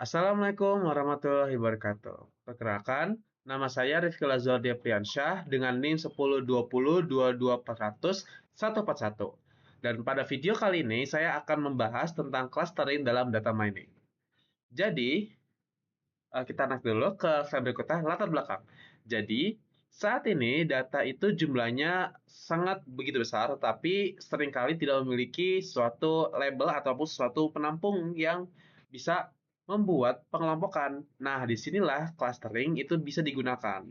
Assalamualaikum warahmatullahi wabarakatuh. Perkenalkan, nama saya Rifki Lazardia Priyansyah dengan NIM 1020224141. Dan pada video kali ini saya akan membahas tentang clustering dalam data mining. Jadi, kita naik dulu ke slide berikutnya, latar belakang. Jadi, saat ini data itu jumlahnya sangat begitu besar, tetapi seringkali tidak memiliki suatu label ataupun suatu penampung yang bisa membuat pengelompokan. Nah, disinilah clustering itu bisa digunakan.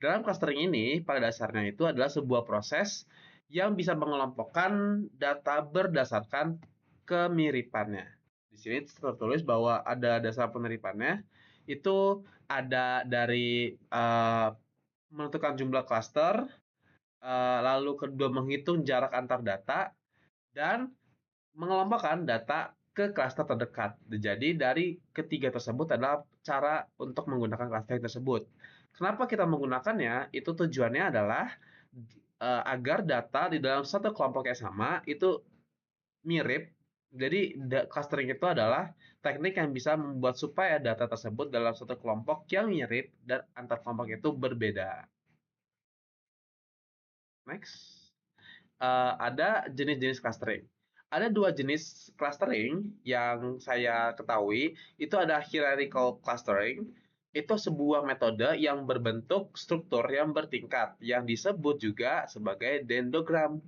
Dalam clustering ini, pada dasarnya itu adalah sebuah proses yang bisa mengelompokkan data berdasarkan kemiripannya. Di sini tertulis bahwa ada dasar peneripannya, itu ada dari menentukan jumlah cluster, lalu kedua menghitung jarak antar data, dan mengelompokkan data ke klaster terdekat. Jadi dari ketiga tersebut adalah cara untuk menggunakan clustering tersebut. Kenapa kita menggunakannya? Itu tujuannya adalah agar data di dalam satu kelompok yang sama itu mirip. Jadi clustering itu adalah teknik yang bisa membuat supaya data tersebut dalam satu kelompok yang mirip dan antar kelompok itu berbeda. Next. Ada jenis-jenis clustering. Ada dua jenis clustering yang saya ketahui, itu ada hierarchical clustering, itu sebuah metode yang berbentuk struktur yang bertingkat, yang disebut juga sebagai dendrogram.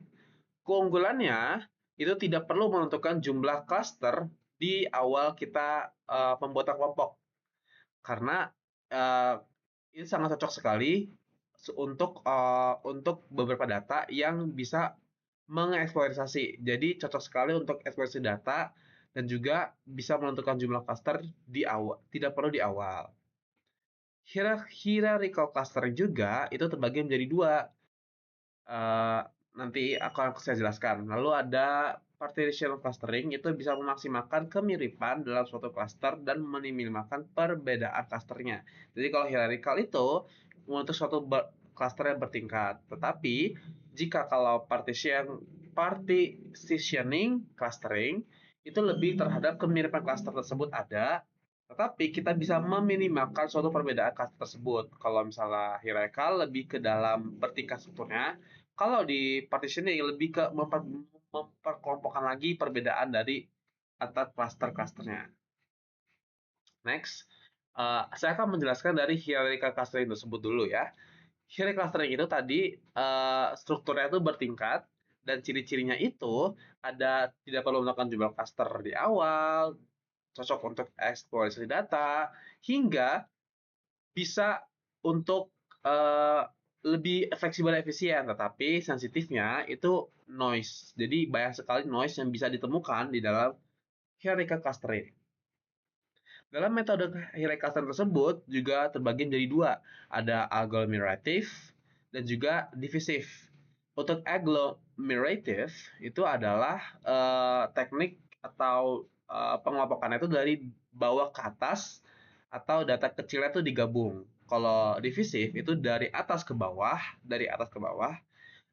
Keunggulannya, itu tidak perlu menentukan jumlah cluster di awal kita pembuatan kelompok, karena uh, ini sangat cocok sekali untuk beberapa data yang bisa mengeksploitasi. Jadi cocok sekali untuk eksploitasi data dan juga bisa menentukan jumlah cluster di awal, tidak perlu di awal. Hierarchical clustering juga itu terbagi menjadi dua. Uh, Nanti akan saya jelaskan. Lalu ada partition clustering, itu bisa memaksimalkan kemiripan dalam suatu cluster dan meminimalkan perbedaan clusternya. Jadi kalau hierarchical itu untuk suatu cluster yang bertingkat. Tetapi jika kalau partitioning clustering itu lebih terhadap kemiripan cluster tersebut ada, tetapi kita bisa meminimalkan suatu perbedaan cluster tersebut. Kalau misalnya hierarchical lebih ke dalam bertingkat strukturnya, kalau di partitioning lebih ke memperkelompokkan lagi perbedaan dari antar cluster-clusternya. Next, saya akan menjelaskan dari hierarchical clustering tersebut dulu ya. Hierarchical clustering itu tadi strukturnya itu bertingkat dan ciri-cirinya itu ada tidak perlu melakukan jumlah cluster di awal, cocok untuk eksplorasi data, hingga bisa untuk lebih fleksibel dan efisien, tetapi sensitifnya itu noise. Jadi banyak sekali noise yang bisa ditemukan di dalam hierarchical clustering. Dalam metode hierarchical clustering tersebut juga terbagi menjadi dua, ada agglomerative dan juga divisif. Untuk agglomerative itu adalah teknik atau pengelompokannya itu dari bawah ke atas atau data kecilnya itu digabung. Kalau divisif itu dari atas ke bawah,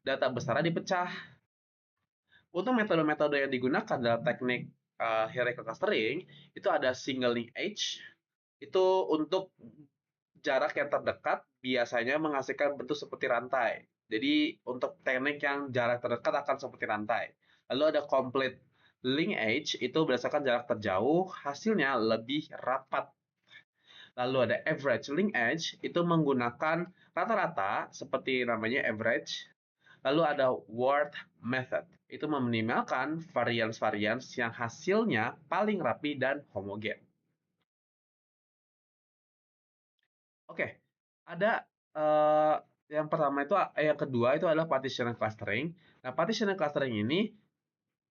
data besarnya dipecah. Untuk metode-metode yang digunakan dalam teknik hierarchical clustering, itu ada single linkage, itu untuk jarak yang terdekat biasanya menghasilkan bentuk seperti rantai. Jadi untuk teknik yang jarak terdekat akan seperti rantai. Lalu ada complete linkage, itu berdasarkan jarak terjauh, hasilnya lebih rapat. Lalu ada average linkage, itu menggunakan rata-rata seperti namanya average. Lalu ada word method, itu meminimalkan varians-varians yang hasilnya paling rapi dan homogen. Oke, ada yang pertama itu, yang kedua itu adalah partition clustering. Nah, partition clustering ini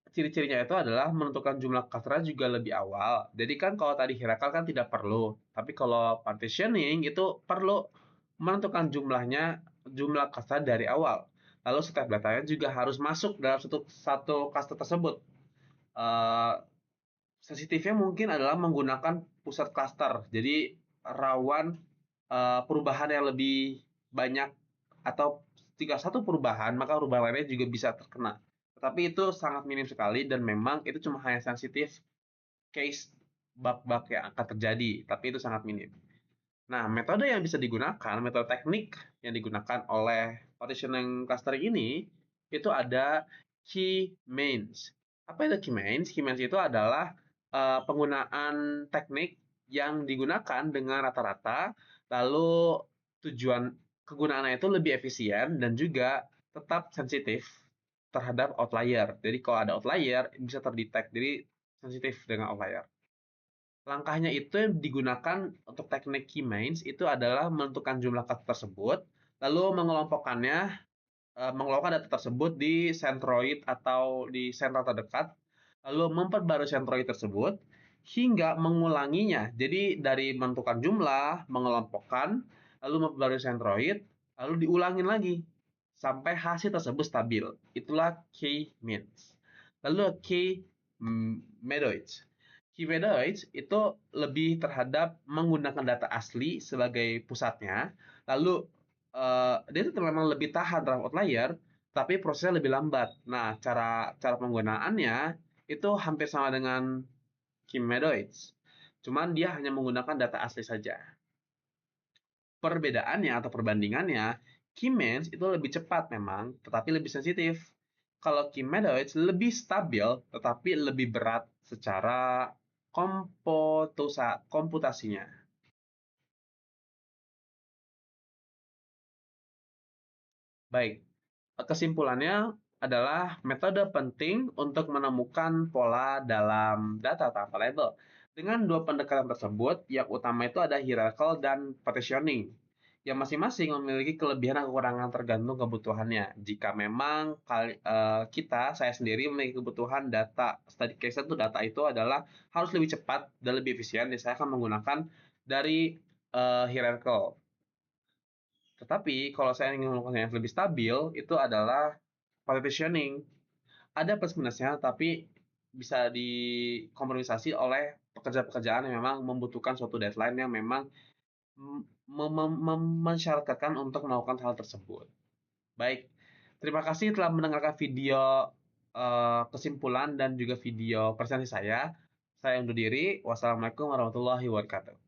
ciri-cirinya itu adalah menentukan jumlah cluster juga lebih awal. Jadi kan kalau tadi hierarchical kan tidak perlu, tapi kalau partitioning itu perlu menentukan jumlah cluster dari awal. Lalu setiap datanya juga harus masuk dalam satu cluster tersebut. Eh, Sensitifnya mungkin adalah menggunakan pusat cluster. Jadi rawan perubahan yang lebih banyak, atau jika satu perubahan, maka perubahan lainnya juga bisa terkena. Tetapi itu sangat minim sekali dan memang itu cuma hanya sensitif case bug-bug yang akan terjadi, tapi itu sangat minim. Nah, metode yang bisa digunakan, metode teknik yang digunakan oleh partitioning clustering ini, itu ada key mains. Apa itu key mains? Key mains itu adalah penggunaan teknik yang digunakan dengan rata-rata, lalu tujuan kegunaannya itu lebih efisien dan juga tetap sensitif terhadap outlier. Jadi kalau ada outlier, bisa terdetek, jadi sensitif dengan outlier. Langkahnya itu yang digunakan untuk teknik key mains itu adalah menentukan jumlah kata tersebut, lalu mengelompokkan data tersebut di centroid atau di sentral terdekat, lalu memperbarui centroid tersebut hingga mengulanginya. Jadi dari menentukan jumlah, mengelompokkan, lalu memperbarui centroid, lalu diulangin lagi sampai hasil tersebut stabil. Itulah key mains. Lalu key medoids. Humanoids itu lebih terhadap menggunakan data asli sebagai pusatnya, lalu dia itu memang lebih tahan terhadap outlier, tapi prosesnya lebih lambat. Nah, cara cara penggunaannya itu hampir sama dengan Humanoids, cuman dia hanya menggunakan data asli saja. Perbedaannya atau perbandingannya, Keymains itu lebih cepat memang, tetapi lebih sensitif. Kalau Keymeadoids lebih stabil, tetapi lebih berat secara komputasinya. Baik, kesimpulannya adalah metode penting untuk menemukan pola dalam data tanpa label. Dengan dua pendekatan tersebut, yang utama itu ada hierarchical dan partitioning, yang masing-masing memiliki kelebihan dan kekurangan tergantung kebutuhannya. Jika memang saya sendiri memiliki kebutuhan data, study case itu data itu adalah harus lebih cepat dan lebih efisien, jadi saya akan menggunakan dari hierarchical. Tetapi kalau saya ingin melakukan yang lebih stabil, itu adalah partitioning. Ada plus minusnya, tapi bisa dikompensasi oleh pekerjaan-pekerjaan yang memang membutuhkan suatu deadline yang memang mensyaratkan untuk melakukan hal tersebut. Baik, terima kasih telah mendengarkan video kesimpulan dan juga video presentasi saya. Saya undur diri. Wassalamualaikum warahmatullahi wabarakatuh.